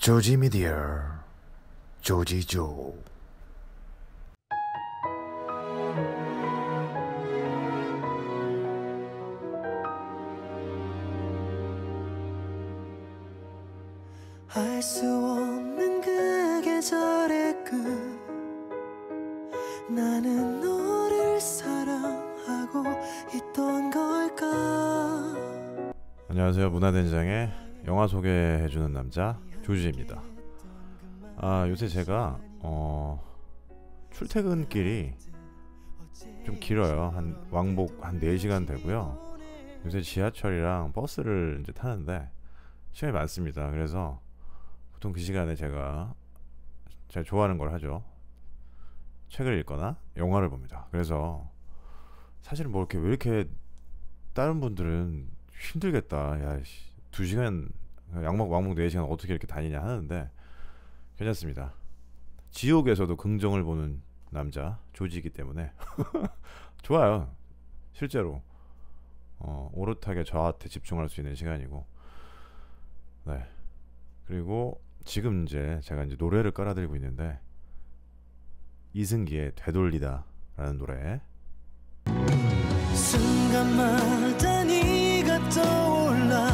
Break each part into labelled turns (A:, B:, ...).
A: 조지 미디어 조지조.
B: 알 수 없는 그 계절의 끝, 나는 너를 사랑하고 있던 걸까.
C: 안녕하세요. 문화된장의 영화 소개해주는 남자 조지입니다. 요새 제가 출퇴근길이 좀 길어요. 한 왕복 한 4시간 되고요. 요새 지하철이랑 버스를 이제 타는데 시간이 많습니다. 그래서 보통 그 시간에 제가 좋아하는 걸 하죠. 책을 읽거나 영화를 봅니다. 그래서 사실 뭐 왜 이렇게 다른 분들은 힘들겠다, 야 2시간 왕복 4시간 어떻게 이렇게 다니냐 하는데 괜찮습니다. 지옥에서도 긍정을 보는 남자 조지이기 때문에 좋아요. 실제로 오롯하게 저한테 집중할 수 있는 시간이고, 네. 그리고 지금 이제 제가 노래를 깔아드리고 있는데, 이승기의 되돌리다 라는 노래.
B: 순간마다 네가 떠올라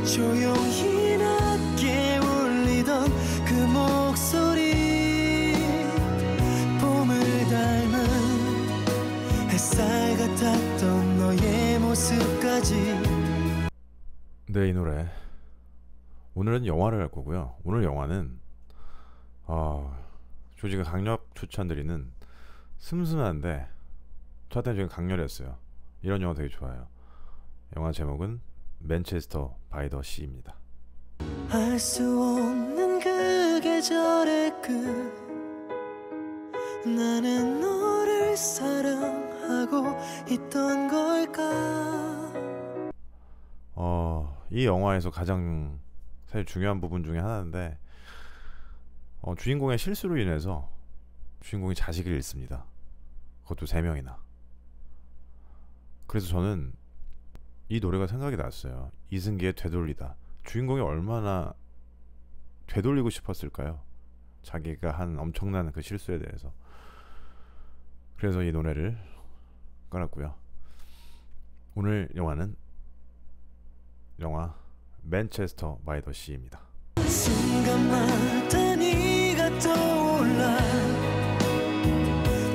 B: 조용히 낮게 울리던 그 목소리, 봄을 닮은 햇살 같았던 너의 모습까지.
C: 네, 이 노래. 오늘은 영화를 할 거고요. 오늘 영화는 조지가 강력 추천드리는 슴슴한데 저한테는 되게 강렬했어요. 이런 영화 되게 좋아요. 영화 제목은 맨체스터 바이 더 시입니다.
B: 알 수 없는 그 계절의 끝, 나는 너를 사랑하고 있던 걸까.
C: 이 영화에서 가장 사실 중요한 부분 중에 하나인데, 주인공의 실수로 인해서 주인공이 자식을 잃습니다. 그것도 3명이나. 그래서 저는 이 노래가 생각이 났어요. 이승기의 되돌리다. 주인공이 얼마나 되돌리고 싶었을까요? 자기가 한 엄청난 그 실수에 대해서. 그래서 이 노래를 깔았고요. 오늘 영화는 영화 맨체스터 바이 더 시입니다.
B: 순간마다 네가 떠올라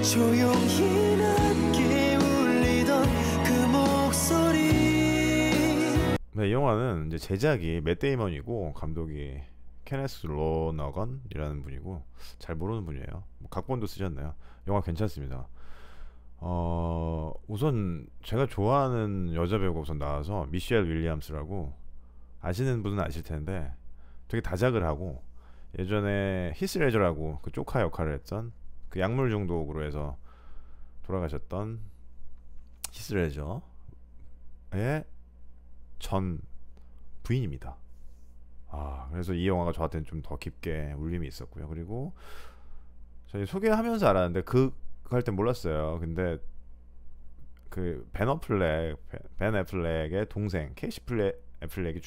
B: 조용히 낮게 울리던 그 목소리.
C: 네, 이 영화는 이제 제작이 맷 데이먼이고 감독이 케네스 로너건이라는 분이고, 잘 모르는 분이에요. 각본도 쓰셨나요? 영화 괜찮습니다. 우선 제가 좋아하는 여자 배우가 우선 나와서 미셸 윌리엄스라고, 아시는 분은 아실 텐데 되게 다작을 하고, 예전에 히스레저라고 그 조카 역할을 했던, 그 약물 중독으로 해서 돌아가셨던 히스레저의 전 부인입니다. 그래서 이 영화가 저한테는 좀 더 깊게 울림이 있었고요. 그리고 저희 소개하면서 알았는데 그거 할 땐 몰랐어요. 근데 그 벤 애플렉의 동생 케이시 애플렉이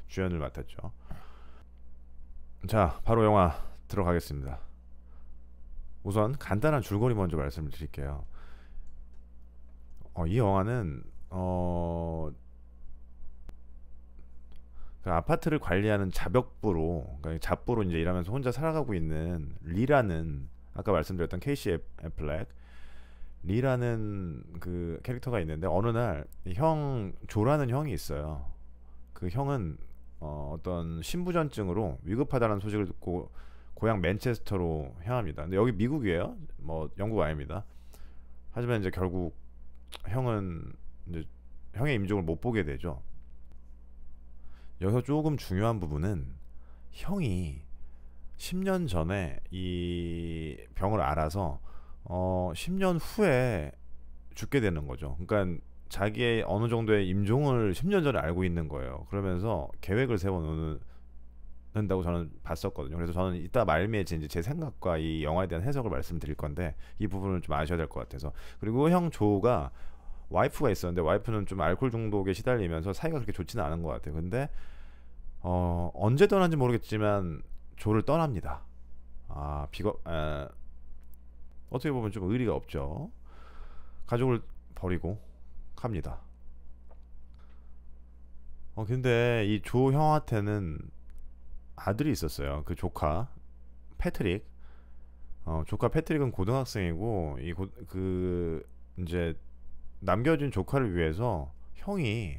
C: 주연을 맡았죠. 자, 바로 영화 들어가겠습니다. 우선 간단한 줄거리 먼저 말씀을 드릴게요. 이 영화는 그 아파트를 관리하는 자벽부로, 그러니까 잡부로 이제 일하면서 혼자 살아가고 있는 리라는, 아까 말씀드렸던 케이시 애플렉 리라는 그 캐릭터가 있는데, 어느 날 조라는 형이 있어요. 그 형은 어떤 신부전증으로 위급하다는 소식을 듣고 고향 맨체스터로 향합니다. 근데 여기 미국이에요. 뭐 영국 아닙니다. 하지만 이제 결국 형은 이제 형의 임종을 못 보게 되죠. 여기서 조금 중요한 부분은, 형이 10년 전에 이 병을 알아서 10년 후에 죽게 되는 거죠. 그러니까 자기의 어느 정도의 임종을 10년 전에 알고 있는 거예요. 그러면서 계획을 세워놓는다고 저는 봤었거든요. 그래서 저는 이따 말미에 이제 제 생각과 이 영화에 대한 해석을 말씀드릴 건데, 이 부분을 좀 아셔야 될 것 같아서. 그리고 형 조가 와이프가 있었는데, 와이프는 좀 알코올 중독에 시달리면서 사이가 그렇게 좋지는 않은 것 같아요. 근데 언제 떠난지 모르겠지만 조를 떠납니다. 어떻게 보면 좀 의리가 없죠. 가족을 버리고 갑니다. 근데 이 조 형한테는 아들이 있었어요. 그 조카 패트릭. 조카 패트릭은 고등학생이고 이제 남겨진 조카를 위해서 형이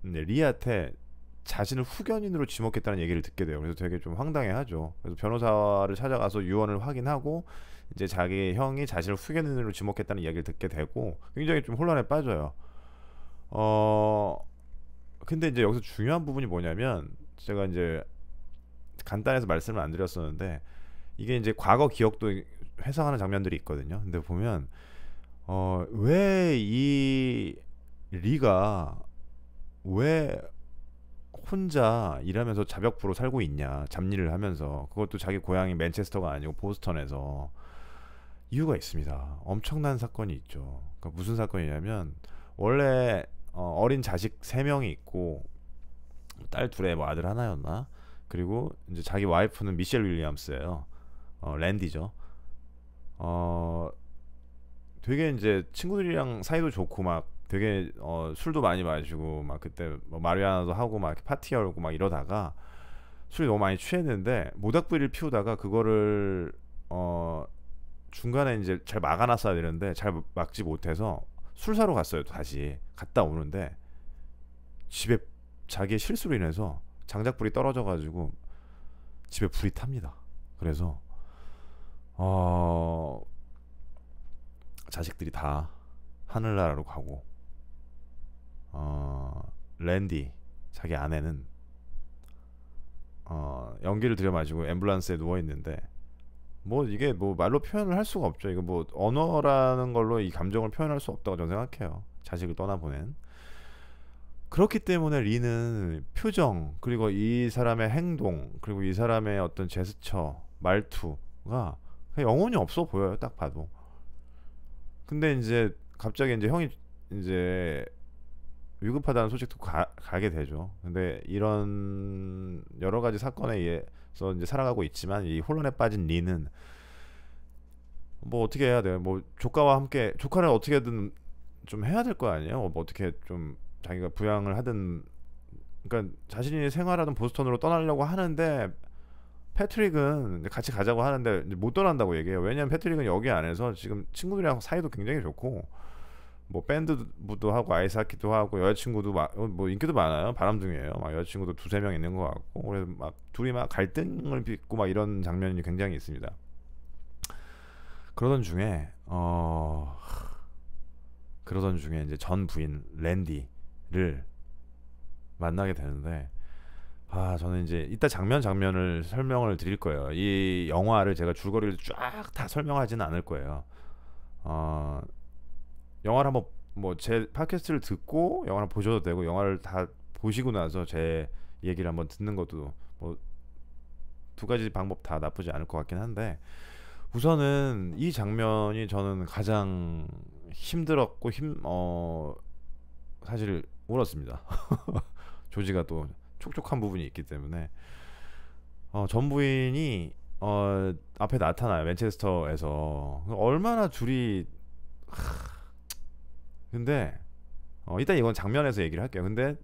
C: 리한테 자신을 후견인으로 지목했다는 얘기를 듣게 돼요. 그래서 되게 좀 황당해하죠. 그래서 변호사를 찾아가서 유언을 확인하고 이제 자기 형이 자신을 후견인으로 지목했다는 이야기를 듣게 되고 굉장히 좀 혼란에 빠져요. 근데 이제 여기서 중요한 부분이 뭐냐면 제가 이제 간단해서 말씀을 안 드렸었는데 이게 이제 과거 기억도 회상하는 장면들이 있거든요. 근데 보면 왜 이 리가 왜 혼자 일하면서 자벽부로 살고 있냐, 잡일을 하면서. 그것도 자기 고향이 맨체스터가 아니고 보스턴에서. 이유가 있습니다. 엄청난 사건이 있죠. 그러니까 무슨 사건이냐면 원래 어린 자식 3명이 있고 딸 둘에 뭐 아들 하나였나. 그리고 이제 자기 와이프는 미셸 윌리엄스예요. 랜디죠. 되게 이제 친구들이랑 사이도 좋고 막 되게 술도 많이 마시고 막 그때 뭐 마리아나도 하고 막 파티 열고 막 이러다가 술이 너무 많이 취했는데 모닥불이를 피우다가 그거를 중간에 이제 잘 막아놨어야 되는데 잘 막지 못해서 술 사러 갔어요. 다시 갔다 오는데 집에 자기의 실수로 인해서 장작불이 떨어져가지고 집에 불이 탑니다. 그래서 자식들이 다 하늘나라로 가고 랜디 자기 아내는 연기를 들여마시고 앰뷸런스에 누워 있는데 뭐 이게 뭐 말로 표현을 할 수가 없죠. 이거 뭐 언어라는 걸로 이 감정을 표현할 수 없다고 저는 생각해요. 자식을 떠나보낸. 그렇기 때문에 리는 표정 그리고 이 사람의 행동 그리고 이 사람의 어떤 제스처 말투가 영혼이 없어 보여요. 딱 봐도. 근데 이제 갑자기 이제 형이 이제 위급하다는 소식도 가게 되죠. 근데 이런 여러 가지 사건에 의해서 이제 살아가고 있지만 이 혼란에 빠진 리는 뭐 어떻게 해야 돼요? 뭐 조카와 함께 조카를 어떻게든 좀 해야 될 거 아니에요? 뭐 어떻게 좀 자기가 부양을 하든 그러니까 자신이 생활하던 보스턴으로 떠나려고 하는데 패트릭은 같이 가자고 하는데 못 떠난다고 얘기해요. 왜냐면 패트릭은 여기 안에서 지금 친구들이랑 사이도 굉장히 좋고 뭐 밴드도 하고 아이스하키도 하고 여자친구도 뭐 인기도 많아요. 바람둥이에요. 막 여자친구도 2-3명 있는 것 같고 그래서 막 둘이 막 갈등을 빚고 막 이런 장면이 굉장히 있습니다. 그러던 중에 이제 전 부인 랜디를 만나게 되는데 저는 이제 이따 장면을 설명을 드릴 거예요. 이 영화를 제가 줄거리를 쫙 다 설명하지는 않을 거예요. 영화를 한번 뭐 제 팟캐스트를 듣고 영화를 보셔도 되고 영화를 다 보시고 나서 제 얘기를 한번 듣는 것도 뭐 두 가지 방법 다 나쁘지 않을 것 같긴 한데 우선은 이 장면이 저는 가장 힘들었고 사실 울었습니다. 조지가 또 촉촉한 부분이 있기 때문에 전 부인이 앞에 나타나요. 맨체스터에서 얼마나 둘이 근데 일단 이건 장면에서 얘기를 할게요. 근데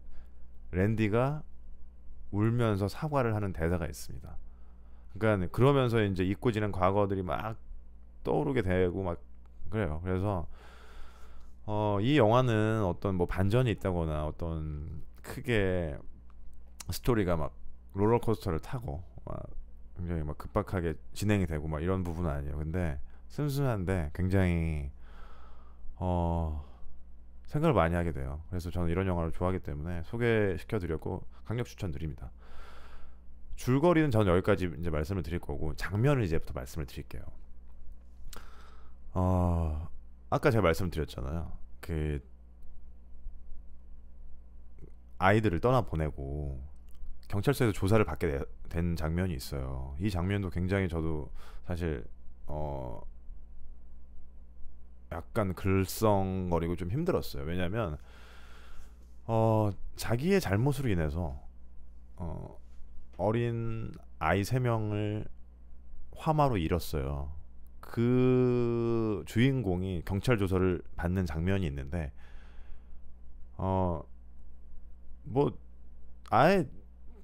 C: 랜디가 울면서 사과를 하는 대사가 있습니다. 그러니까 그러면서 이제 잊고 지낸 과거들이 막 떠오르게 되고 막 그래요. 그래서 이 영화는 어떤 뭐 반전이 있다거나 어떤 크게 스토리가 막 롤러코스터를 타고 막 굉장히 막 급박하게 진행이 되고 막 이런 부분은 아니에요. 근데 슴슴한데 굉장히 생각을 많이 하게 돼요. 그래서 저는 이런 영화를 좋아하기 때문에 소개시켜드렸고 강력 추천드립니다. 줄거리는 저는 여기까지 이제 말씀을 드릴 거고 장면을 이제부터 말씀을 드릴게요. 아까 제가 말씀드렸잖아요. 그 아이들을 떠나 보내고 경찰서에서 조사를 받게 된 장면이 있어요. 이 장면도 굉장히 저도 사실 약간 글썽거리고 좀 힘들었어요. 왜냐면 자기의 잘못으로 인해서 어린 아이 3명을 화마로 잃었어요. 그 주인공이 경찰 조사를 받는 장면이 있는데 뭐 아예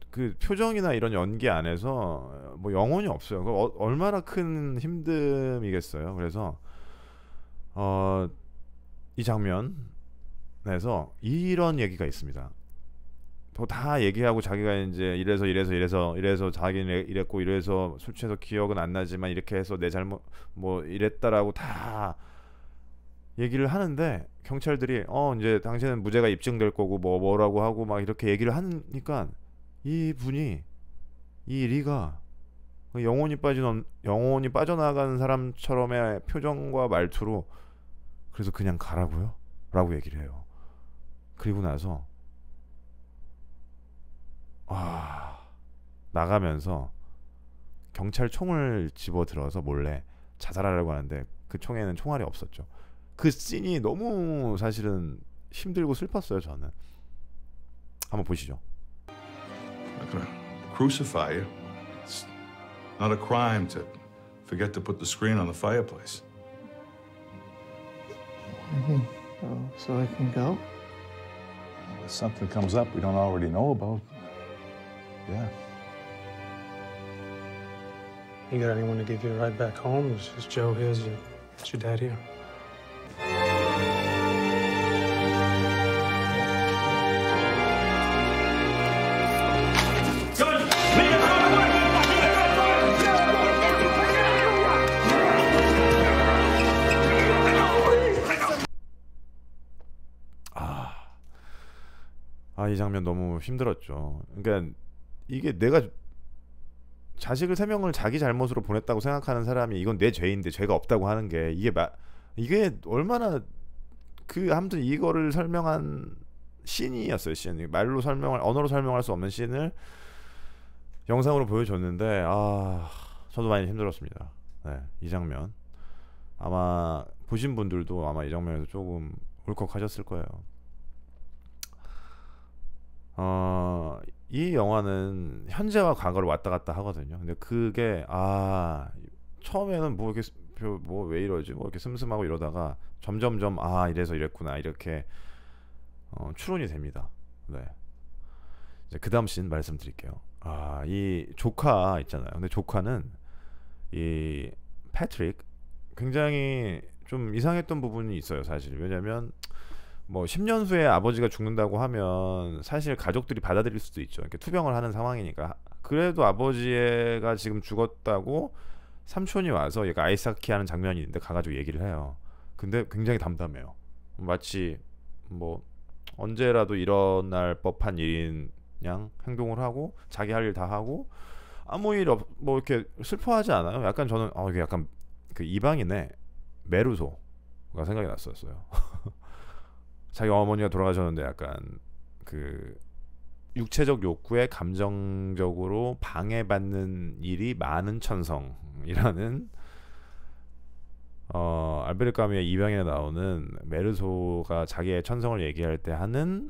C: 그 표정이나 이런 연기 안에서 뭐 영혼이 없어요. 얼마나 큰 힘듦이겠어요. 그래서 이 장면에서 이런 얘기가 있습니다. 다 얘기하고 자기가 이제 이래서 자기는 이랬고 이래서 술 취해서 기억은 안 나지만 이렇게 해서 내 잘못 뭐 이랬다라고 다 얘기를 하는데 경찰들이 이제 당신은 무죄가 입증될 거고 뭐라고 하고 막 이렇게 얘기를 하니까 이 리가 영혼이 빠져나가는 사람처럼의 표정과 말투로 그래서 그냥 가라고요? 라고 얘기를 해요. 그리고 나서 나가면서 경찰 총을 집어들어서 몰래 자살하려고 하는데 그 총에는 총알이 없었죠. 그 씬이 너무 사실은 힘들고 슬펐어요. 저는 한번 보시죠.
D: I'm not gonna crucify you. It's not a crime to forget to put the screen on the fireplace.
B: So I can go?
D: If something comes up we don't already know about, yeah.
E: You got anyone to give you a ride back home? Is Joe here? Is your dad here?
C: 이 장면 너무 힘들었죠. 그러니까 이게 내가 자식을 3명을 자기 잘못으로 보냈다고 생각하는 사람이 이건 내 죄인데 죄가 없다고 하는 게 이게 얼마나 아무튼 이거를 설명한 씬이었어요. 말로 언어로 설명할 수 없는 씬을 영상으로 보여줬는데 저도 많이 힘들었습니다. 네, 이 장면 아마 보신 분들도 아마 이 장면에서 조금 울컥하셨을 거예요. 이 영화는 현재와 과거를 왔다 갔다 하거든요. 근데 그게 처음에는 뭐 이렇게 왜 이러지 뭐 이렇게 슴슴하고 이러다가 점점점 이래서 이랬구나 이렇게 추론이 됩니다. 네. 이제 그 다음 씬 말씀드릴게요. 이 조카 있잖아요. 근데 조카는 이 패트릭 굉장히 좀 이상했던 부분이 있어요. 사실 왜냐면 뭐 10년 후에 아버지가 죽는다고 하면 사실 가족들이 받아들일 수도 있죠. 이렇게 투병을 하는 상황이니까. 그래도 아버지가 지금 죽었다고 삼촌이 와서 얘가 아이스하키 하는 장면이 있는데 가가지고 얘기를 해요. 근데 굉장히 담담해요. 마치 뭐 언제라도 일어날 법한 일인 양 행동을 하고 자기 할 일 다 하고 아무 일 뭐 이렇게 슬퍼하지 않아요. 약간 저는 이게 약간 그 이방인의 메루소가 생각이 났었어요. 자기 어머니가 돌아가셨는데 약간 그 육체적 욕구에 감정적으로 방해받는 일이 많은 천성이라는 알베르 까뮈의 이방인에 나오는 메르소가 자기의 천성을 얘기할 때 하는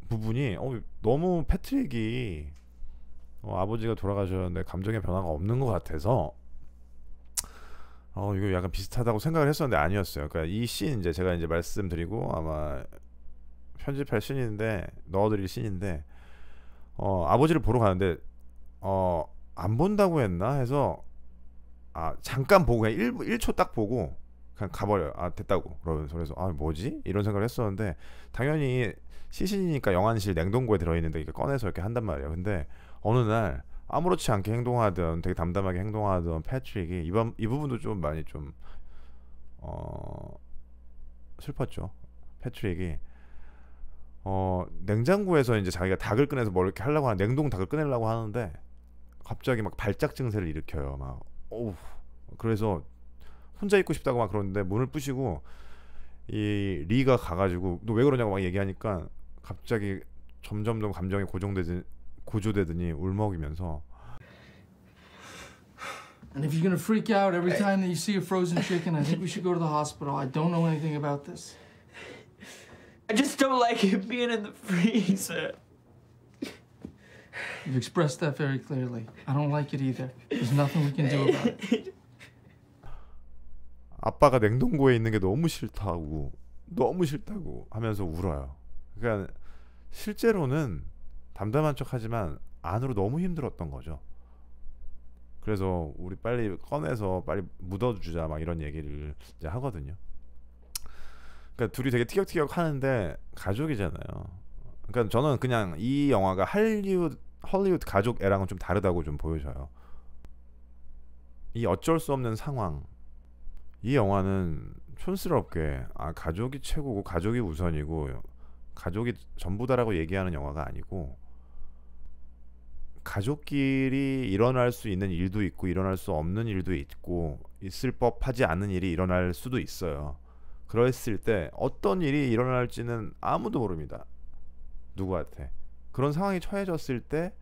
C: 부분이 너무 패트릭이 아버지가 돌아가셨는데 감정의 변화가 없는 것 같아서 이거 약간 비슷하다고 생각을 했었는데 아니었어요. 그러니까 이 씬 이제 제가 이제 말씀드리고 아마 편집할 씬인데 넣어드릴 씬인데 아버지를 보러 가는데 안 본다고 했나 해서 잠깐 보고 그냥 1초 딱 보고 그냥 가버려요. 됐다고 그래서 뭐지? 이런 생각을 했었는데 당연히 시신이니까 영안실 냉동고에 들어있는데 이렇게 꺼내서 이렇게 한단 말이에요. 근데 어느 날 아무렇지 않게 행동하던 되게 담담하게 행동하던 패트릭이 이 부분도 좀 많이 좀 슬펐죠. 패트릭이 냉장고에서 이제 자기가 닭을 꺼내서 뭘 이렇게 하려고 하는 냉동 닭을 꺼내려고 하는데 갑자기 막 발작 증세를 일으켜요. 막 그래서 혼자 있고 싶다고 막 그러는데 문을 부시고 이 리가 가가지고 너 왜 그러냐고 막 얘기하니까 갑자기 점점 더 감정이 고조되더니 울먹이면서
F: And if you're gonna freak out every time that you see a frozen chicken, I think we should go to the hospital. I don't know anything about this.
G: I just don't like it being in the freezer.
F: You've expressed that very clearly. I don't like it either. There's nothing we can do about it.
C: 아빠가 냉동고에 있는 게 너무 싫다고 하면서 울어요. 그러니까 실제로는 담담한 척하지만 안으로 너무 힘들었던 거죠. 그래서 우리 빨리 꺼내서 빨리 묻어주자 막 이런 얘기를 이제 하거든요. 그러니까 둘이 되게 티격태격 하는데 가족이잖아요. 그러니까 저는 그냥 이 영화가 헐리우드 가족 애랑은 좀 다르다고 좀 보여져요. 이 어쩔 수 없는 상황, 이 영화는 촌스럽게 가족이 최고고 가족이 우선이고 가족이 전부다라고 얘기하는 영화가 아니고 가족끼리 일어날 수 있는 일도 있고 일어날 수 없는 일도 있고 있을 법하지 않은 일이 일어날 수도 있어요. 그랬을 때 어떤 일이 일어날지는 아무도 모릅니다. 누구한테. 그런 상황이 처해졌을 때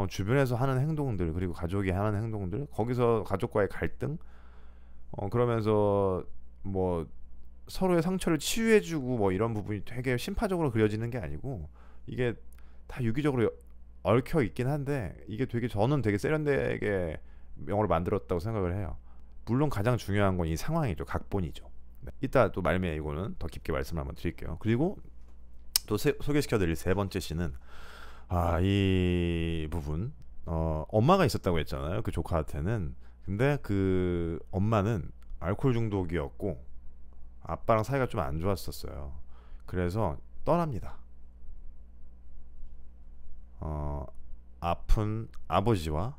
C: 주변에서 하는 행동들 그리고 가족이 하는 행동들 거기서 가족과의 갈등 그러면서 뭐 서로의 상처를 치유해주고 뭐 이런 부분이 되게 심파적으로 그려지는 게 아니고 이게 다 유기적으로 얽혀 있긴 한데 이게 되게 저는 되게 세련되게 영화를 만들었다고 생각을 해요. 물론 가장 중요한 건 이 상황이죠. 각본이죠. 네. 이따 또 말미에 이거는 더 깊게 말씀을 한번 드릴게요. 그리고 또 소개시켜드릴 세 번째 씬은 이 부분 엄마가 있었다고 했잖아요. 그 조카한테는. 근데 그 엄마는 알코올 중독이었고 아빠랑 사이가 좀 안 좋았었어요. 그래서 떠납니다. 아픈 아버지와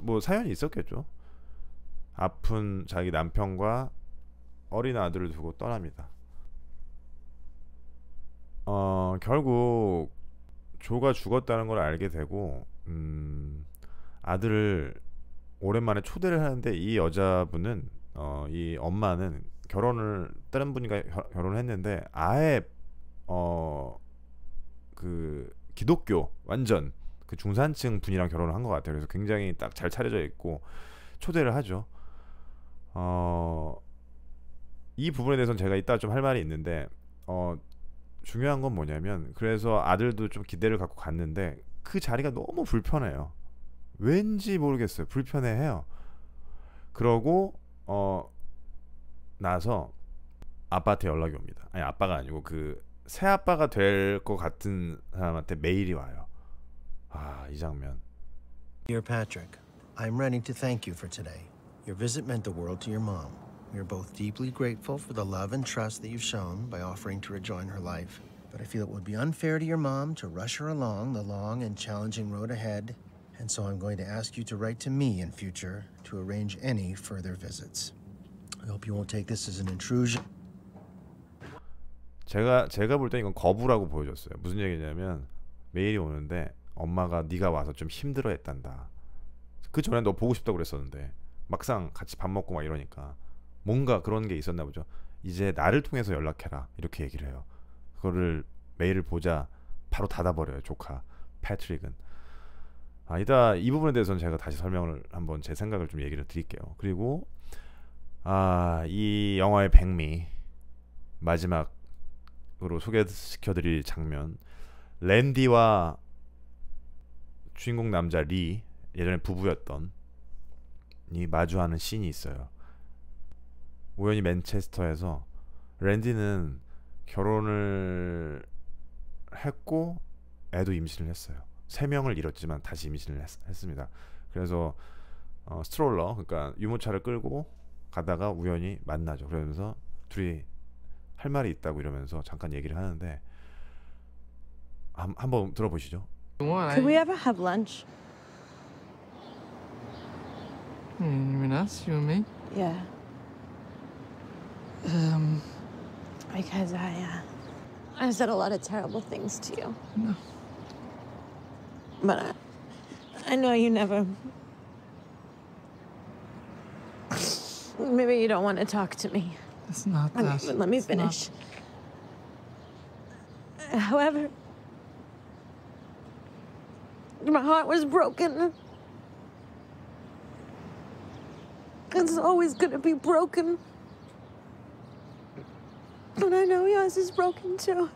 C: 뭐 사연이 있었겠죠. 아픈 자기 남편과 어린 아들을 두고 떠납니다. 결국 조가 죽었다는 걸 알게 되고 아들을 오랜만에 초대를 하는데 이 여자분은 이 엄마는 결혼을 다른 분과 결혼을 했는데 아예 그 기독교 완전 그 중산층 분이랑 결혼을 한 것 같아요. 그래서 굉장히 딱 잘 차려져 있고 초대를 하죠. 이 부분에 대해서는 제가 이따 좀 할 말이 있는데 중요한 건 뭐냐면 그래서 아들도 좀 기대를 갖고 갔는데 그 자리가 너무 불편해요. 왠지 모르겠어요. 불편해해요. 그러고 나서 아빠한테 연락이 옵니다. 아니 아빠가 아니고 그 새아빠가 될 것 같은 사람한테 메일이 와요. 이 장면.
H: Dear Patrick, I'm writing to thank you for today. Your visit meant the world to your mom. We are both deeply grateful for the love and trust that you've shown by offering to rejoin her life. But I feel it would be unfair to your mom to rush her along the long and challenging road ahead, and so I'm going to ask you to write to me in future to arrange any further visits. I hope you won't take this as an intrusion.
C: 제가 볼 때 이건 거부라고 보여줬어요. 무슨 얘기냐면 메일이 오는데 엄마가 네가 와서 좀 힘들어했단다. 그 전에 너 보고 싶다고 그랬었는데 막상 같이 밥 먹고 막 이러니까 뭔가 그런 게 있었나 보죠. 이제 나를 통해서 연락해라 이렇게 얘기를 해요. 그거를 메일을 보자 바로 닫아버려요. 조카 패트릭은. 이따 이 부분에 대해서는 제가 다시 설명을 한번 제 생각을 좀 얘기를 드릴게요. 그리고 이 영화의 백미 마지막으로 소개시켜드릴 장면, 랜디와 주인공 남자 리, 예전에 부부였던 이 마주하는 씬이 있어요. 우연히 맨체스터에서 랜디는 결혼을 했고 애도 임신을 했어요. 3명을 잃었지만 다시 임신을 했습니다. 그래서 스트롤러, 그러니까 유모차를 끌고 가다가 우연히 만나죠. 그러면서 둘이 할 말이 있다고 이러면서 잠깐 얘기를 하는데 한번 들어보시죠.
B: Could
I: we ever have lunch?
B: You mean us? You and me?
I: Yeah. Because I said a lot of terrible things to you.
B: No.
I: But I know you never. Maybe you don't want to talk to me.
B: It's not that.
I: Let me finish. However, my heart was broken. It's always gonna be broken. And I know yours is broken too.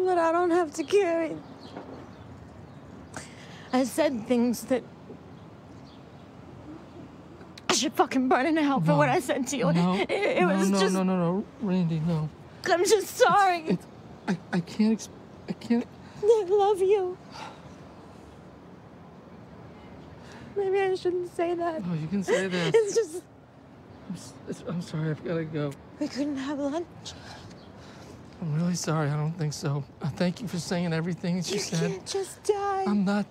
I: But I don't have to carry. I said things that I should fucking burn in hell for what I said to you.
F: No,
I: It was just.
F: No, Randy, no.
I: I'm just sorry.
F: I can't. I can't.
I: I love you. Maybe I shouldn't say that.
F: No, you can say that.
I: It's just
F: I'm sorry. I've got to go.
I: we couldn't have lunch.
F: I'm really sorry. I don't think so. Thank you for saying everything that you said.
I: You can't just die.
F: I'm not.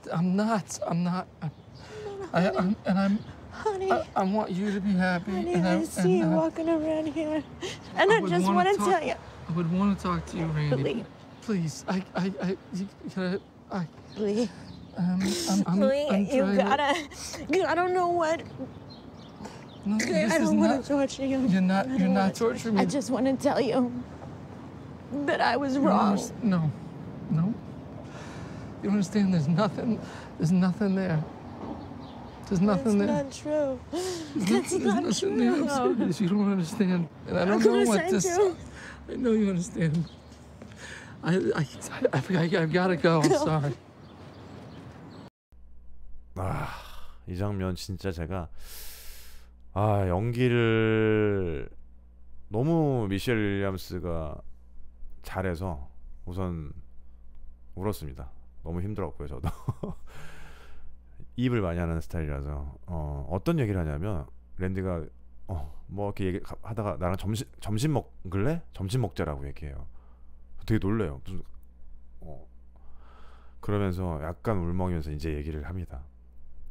I: Honey.
F: I want you to be happy.
I: Honey,
F: and
I: I see you walking around here. And I
F: would
I: just
F: wanna
I: want to
F: talk-
I: tell you.
F: I would want to talk to you, Randy.
I: Please.
F: Please. You gotta.
I: Please.
F: I'm
I: Please, you
F: trying
I: gotta. I don't know what.
F: No,
I: I
F: this is
I: don't want
F: not.
I: to torture you.
F: You're not.
I: I
F: You're
I: don't
F: not
I: wanna
F: torturing me.
I: I just want to tell you that I was
F: You don't
I: wrong.
F: No. You understand? There's nothing. There's nothing there. There's nothing there.
I: That's not true. That's
F: There's
I: not
F: nothing there. I'm
I: true.
F: serious. You don't understand. And I don't
I: Of
F: know
I: course
F: what
I: I
F: this.
I: do.
F: I know you understand. I've got to go. I'm sorry.
C: 이 장면 진짜 제가 연기를 너무 미셸 윌리엄스가 잘해서 우선 울었습니다. 너무 힘들었고요, 저도. 입을 많이 하는 스타일이라서 어떤 얘기를 하냐면 랜디가 뭐 이렇게 하다가 나랑 점심 먹을래? 점심 먹자라고 얘기해요. 되게 놀래요. 무슨 그러면서 약간 울먹이면서 이제 얘기를 합니다.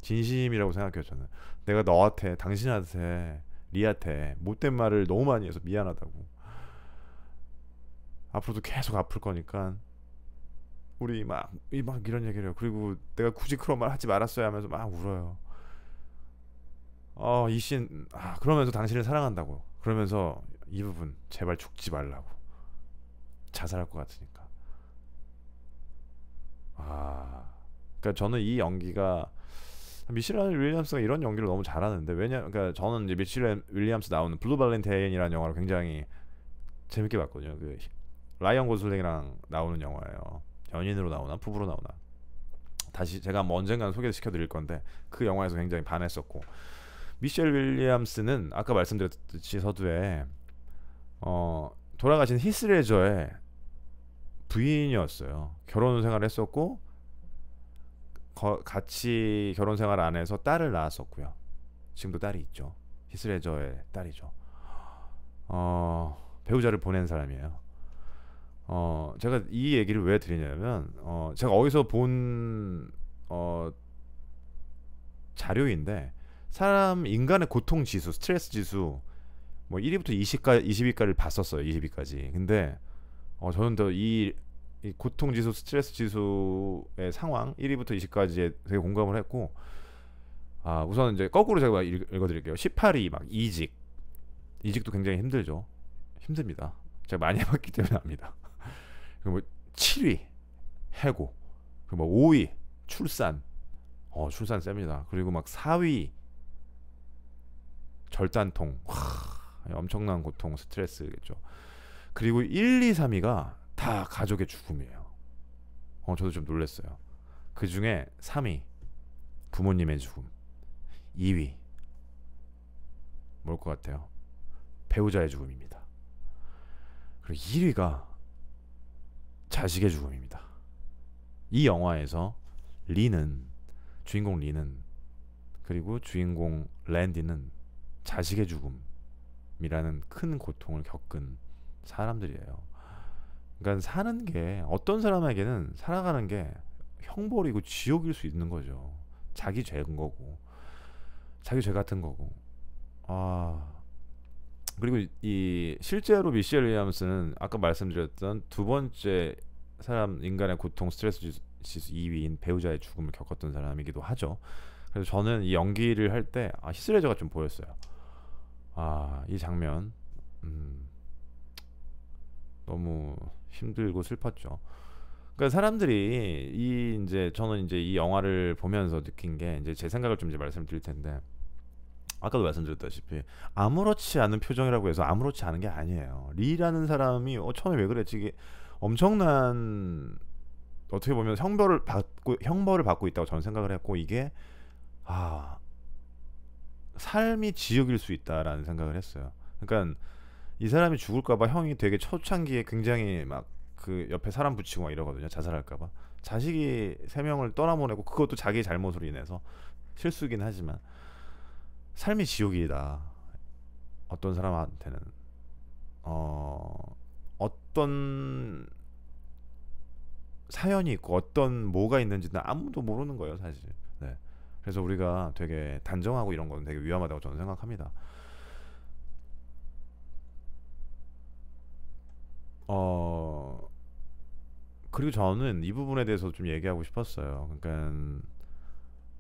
C: 진심이라고 생각해요. 저는 내가 너한테, 당신한테, 리한테 못된 말을 너무 많이 해서 미안하다고. 앞으로도 계속 아플 거니까 우리 막 이런 얘기를 해요. 그리고 내가 굳이 그런 말 하지 말았어야 하면서 막 울어요. 이씬 그러면서 당신을 사랑한다고. 그러면서 이 부분 제발 죽지 말라고. 자살할 것 같으니까. 그러니까 저는 이 연기가 미셸 윌리엄스가 이런 연기를 너무 잘하는데 그러니까 저는 이제 미셸 윌리엄스 나오는 블루 발렌타인이라는 영화를 굉장히 재밌게 봤거든요. 그 라이언 고슬링이랑 나오는 영화예요. 연인으로 나오나 부부로 나오나 다시 제가 뭐 언젠가는 소개시켜 드릴 건데 그 영화에서 굉장히 반했었고 미셸 윌리엄스는 아까 말씀드렸듯이 서두에 돌아가신 히스 레저의 부인이었어요. 결혼 생활을 했었고 같이 결혼 생활 안에서 딸을 낳았었고요. 지금도 딸이 있죠. 히스 레저의 딸이죠. 배우자를 보낸 사람이에요. 제가 이 얘기를 왜 드리냐면 제가 어디서 본 자료인데 인간의 고통 지수, 스트레스 지수 뭐 1위부터 20위까지를 봤었어요. 20위까지. 근데 저는 더 이 고통 지수, 스트레스 지수의 상황 1위부터 20까지에 되게 공감을 했고 우선 이제 거꾸로 제가 읽어드릴게요. 18위 막 이직도 굉장히 힘들죠. 힘듭니다. 제가 많이 해봤기 때문에 압니다. 그리고 뭐 7위 해고, 그리고 뭐 5위 출산, 출산 셉니다. 그리고 막 4위 절단통, 엄청난 고통, 스트레스겠죠. 그리고 1, 2, 3위가 다 가족의 죽음이에요. 저도 좀 놀랐어요. 그 중에 3위 부모님의 죽음, 2위 뭘 것 같아요? 배우자의 죽음입니다. 그리고 1위가 자식의 죽음입니다. 이 영화에서 주인공 리는 그리고 주인공 랜디는 자식의 죽음이라는 큰 고통을 겪은 사람들이에요. 그러니까 사는 게 어떤 사람에게는 살아가는 게 형벌이고 지옥일 수 있는 거죠. 자기 죄인 거고 자기 죄 같은 거고. 그리고 이 실제로 미셸 윌리엄스는 아까 말씀드렸던 두 번째 사람 인간의 고통 스트레스 지수 2위인 배우자의 죽음을 겪었던 사람이기도 하죠. 그래서 저는 이 연기를 할 때 히스 레저가 좀 보였어요. 이 장면 너무 힘들고 슬펐죠. 그러니까 사람들이 저는 이제 이 영화를 보면서 느낀 게 이제 제 생각을 좀 이제 말씀드릴 텐데 아까도 말씀드렸다시피 아무렇지 않은 표정이라고 해서 아무렇지 않은 게 아니에요. 리라는 사람이 처음에 왜 그랬지? 이게 엄청난 어떻게 보면 형벌을 받고 있다고 저는 생각을 했고 이게 삶이 지옥일 수 있다라는 생각을 했어요. 그러니까 이 사람이 죽을까봐 형이 되게 초창기에 굉장히 막 그 옆에 사람 붙이고 막 이러거든요. 자살할까봐. 자식이 3명을 떠나보내고 그것도 자기 잘못으로 인해서 실수긴 하지만 삶이 지옥이다. 어떤 사람한테는 어떤 사연이 있고 어떤 뭐가 있는지는 아무도 모르는 거예요, 사실. 네. 그래서 우리가 되게 단정하고 이런 건 되게 위험하다고 저는 생각합니다. 그리고 저는 이 부분에 대해서 좀 얘기하고 싶었어요. 그러니까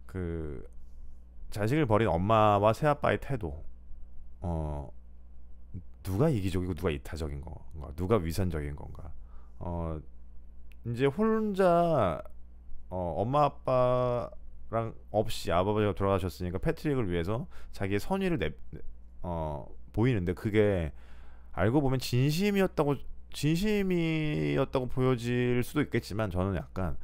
C: 그 자식을 버린 엄마와 새아빠의 태도, 누가 이기적이고 누가 이타적인 건가, 누가 위선적인 건가. 이제 혼자 엄마 아빠랑 없이 아버지가 돌아가셨으니까 패트릭을 위해서 자기의 선의를 보이는데 그게 알고 보면 진심이었다고 보여질 수도 있겠지만 저는 약간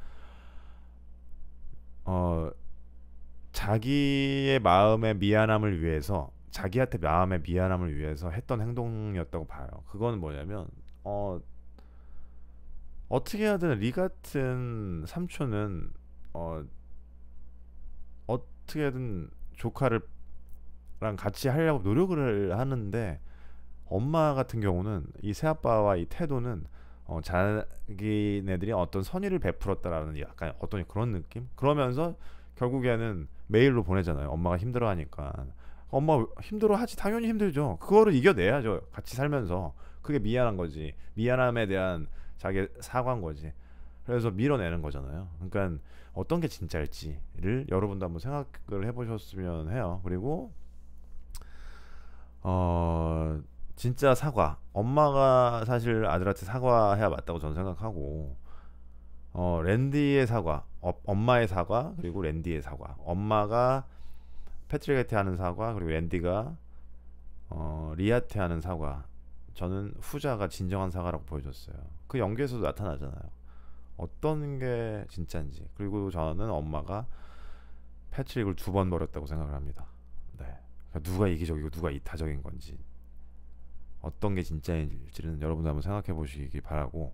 C: 자기의 마음의 미안함을 위해서 자기한테 마음의 미안함을 위해서 했던 행동이었다고 봐요. 그건 뭐냐면 어떻게 하든 리 같은 삼촌은 어떻게든 조카랑 같이 하려고 노력을 하는데 엄마 같은 경우는 이 새아빠와 이 태도는 자기네들이 어떤 선의를 베풀었다라는 약간 어떤 그런 느낌? 그러면서 결국에는 메일로 보내잖아요. 엄마가 힘들어하니까. 엄마 힘들어하지. 당연히 힘들죠. 그거를 이겨내야죠. 같이 살면서. 그게 미안한 거지. 미안함에 대한 자기 사과인 거지. 그래서 밀어내는 거잖아요. 그러니까 어떤 게 진짜일지를 여러분도 한번 생각을 해보셨으면 해요. 그리고 진짜 사과. 엄마가 사실 아들한테 사과해야 맞다고 저는 생각하고 랜디의 사과, 엄마의 사과, 그리고 랜디의 사과. 엄마가 패트릭한테 하는 사과, 그리고 랜디가 리한테 하는 사과. 저는 후자가 진정한 사과라고 보여줬어요. 그 연기에서도 나타나잖아요. 어떤 게 진짜인지. 그리고 저는 엄마가 패트릭을 2번 버렸다고 생각을 합니다. 네. 그러니까 누가 이기적이고 누가 이타적인 건지, 어떤 게 진짜인지는 여러분도 한번 생각해 보시기 바라고,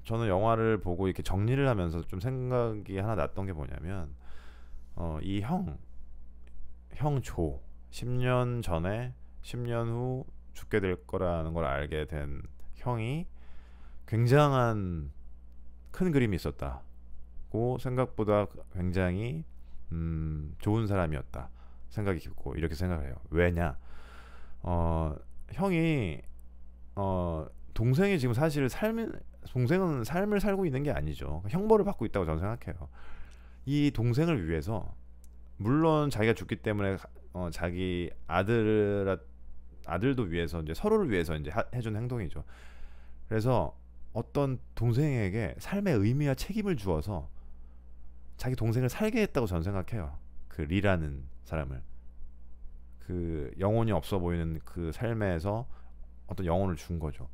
C: 저는 영화를 보고 이렇게 정리를 하면서 좀 생각이 하나 났던 게 뭐냐면, 이 형 조 10년 전에 10년 후 죽게 될 거라는 걸 알게 된 형이 굉장한 큰 그림이 있었다고, 생각보다 굉장히 좋은 사람이었다 생각이 깊고 이렇게 생각을 해요. 왜냐, 형이 동생이 지금 사실 동생은 삶을 살고 있는 게 아니죠. 형벌을 받고 있다고 저는 생각해요. 이 동생을 위해서, 물론 자기가 죽기 때문에 자기 아들도 위해서, 이제 서로를 위해서 이제 해준 행동이죠. 그래서 어떤 동생에게 삶의 의미와 책임을 주어서 자기 동생을 살게 했다고 저는 생각해요. 그 리라는 사람을, 그 영혼이 없어 보이는 그 삶에서 어떤 영혼을 준 거죠.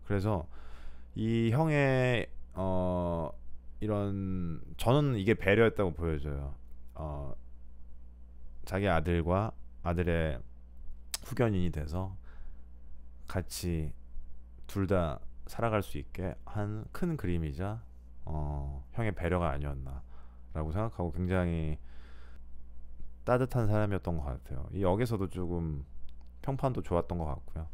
C: 그래서 이 형의 이런, 저는 이게 배려였다고 보여져요. 자기 아들과 아들의 후견인이 돼서 같이 둘 다 살아갈 수 있게 한 큰 그림이자 형의 배려가 아니었나라고 생각하고, 굉장히 따뜻한 사람이었던 것 같아요. 이 역에서도 조금 평판도 좋았던 것 같고요.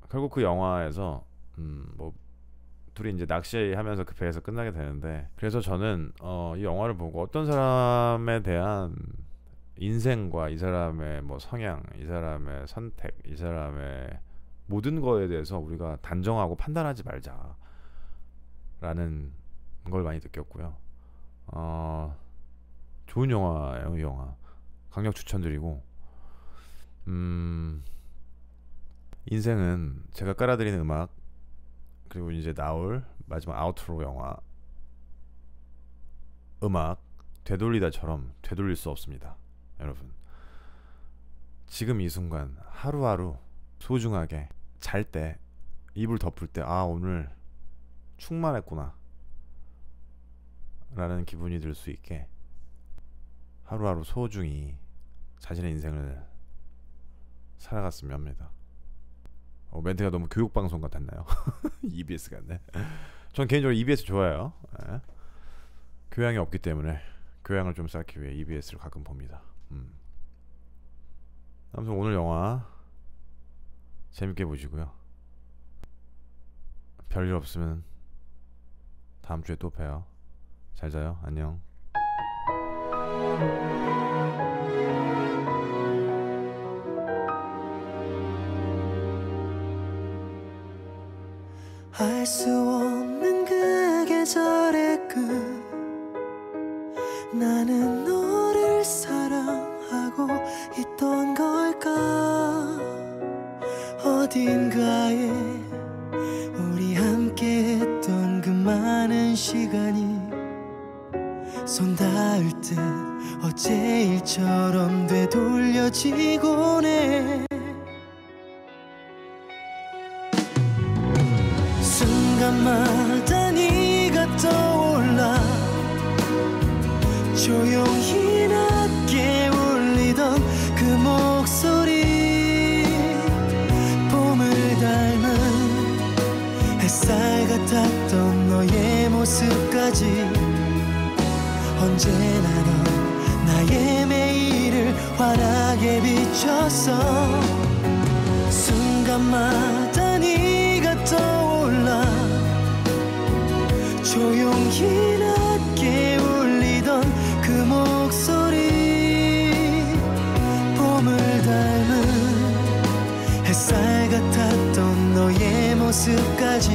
C: 결국 그 영화에서 뭐 둘이 이제 낚시하면서 그 배에서 끝나게 되는데, 그래서 저는 이 영화를 보고 어떤 사람에 대한 인생과 이 사람의 뭐 성향, 이 사람의 선택, 이 사람의 모든 거에 대해서 우리가 단정하고 판단하지 말자라는 걸 많이 느꼈고요. 좋은 영화예요, 이 영화. 강력 추천드리고, 인생은 제가 깔아드리는 음악, 그리고 이제 나올 마지막 아우트로 영화 음악 되돌리다처럼 되돌릴 수 없습니다. 여러분, 지금 이 순간 하루하루 소중하게 잘 때, 이불 덮을 때, 아 오늘 충만했구나 라는 기분이 들 수 있게 하루하루 소중히 자신의 인생을 살아갔으면 합니다. 멘트가 너무 교육방송 같았나요? EBS 같네. 전 개인적으로 EBS 좋아해요. 네. 교양이 없기 때문에 교양을 좀 쌓기 위해 EBS를 가끔 봅니다. 아무튼 오늘 영화 재밌게 보시고요. 별일 없으면 다음 주에 또 봬요. 잘 자요. 안녕.
J: 알 수 없는 그 계절의 끝 나는 너를 사랑하고 있던 걸까 어딘가에 우리 함께 했던 그 많은 시간이 손 닿을 듯 어제 일처럼 되돌려지곤 해 순간마다 네가 떠올라 조용히 낮게 울리던 그 목소리 봄을 닮은 햇살 같았던 너의 모습까지 언제나 넌 나의 매일을 환하게 비췄어 순간마다 네가 떠올라 조용히 낮게 울리던 그 목소리 봄을 닮은 햇살 같았던 너의 모습까지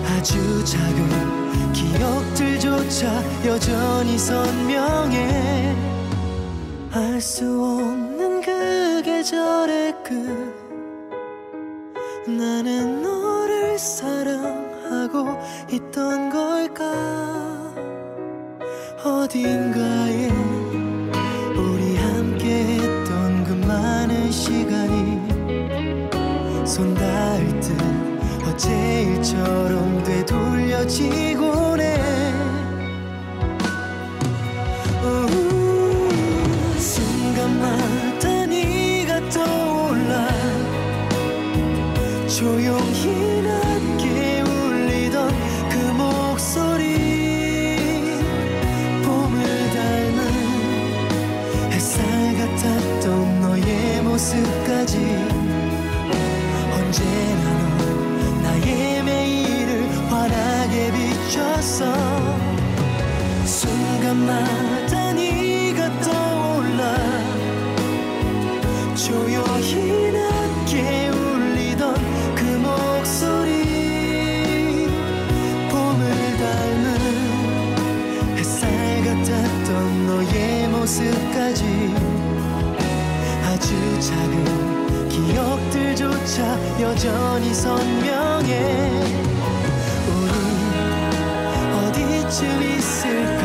J: 아주 작은 기억들조차 여전히 선명해 알 수 없는 그 계절의 끝 나는 너를 사랑하고 있던 걸까 어딘가에 우리 함께 했던 그 많은 시간이 손 닿을 듯 어제 일처럼 되돌려지곤 해 순간마다 네가 떠올라 조용히 낮게 울리던 그 목소리 봄을 닮은 햇살 같았던 너의 모습까지 언제나 넌 나의 매일을 환하게 비췄어 순간마다 네가 떠올라 조용히 낮게 울리던 그 목소리 봄을 닮은 햇살 같았던 너의 모습까지 아주 작은 기억들조차 여전히 선명해 우리 어디쯤 있을까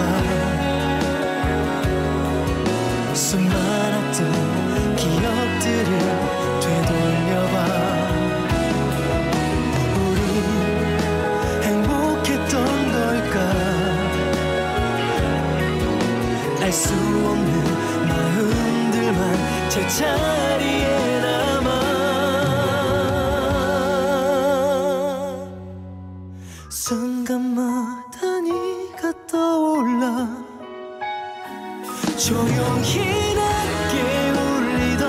J: 수많았던 기억들을 되돌려봐 우리 행복했던 걸까 알 수 없는 마음들만 제자리에 남아 순간마다 네가 떠올라 조용히 낮게 울리던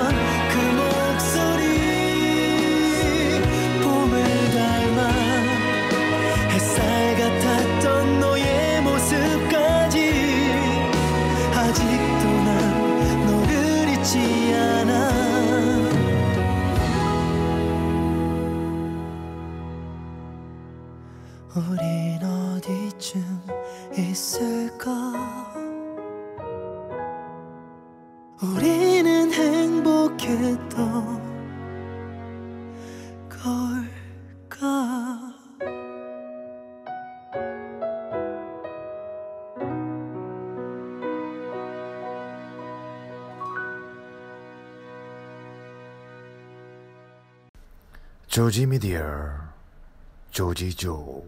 J: 그 목소리 봄을 닮아 햇살 같았던 너의 모습까지 아직도 난 너를 잊지 않아 우린 어디쯤 있을까 우리는 행복했던 걸까
A: 조지 미디어 조지조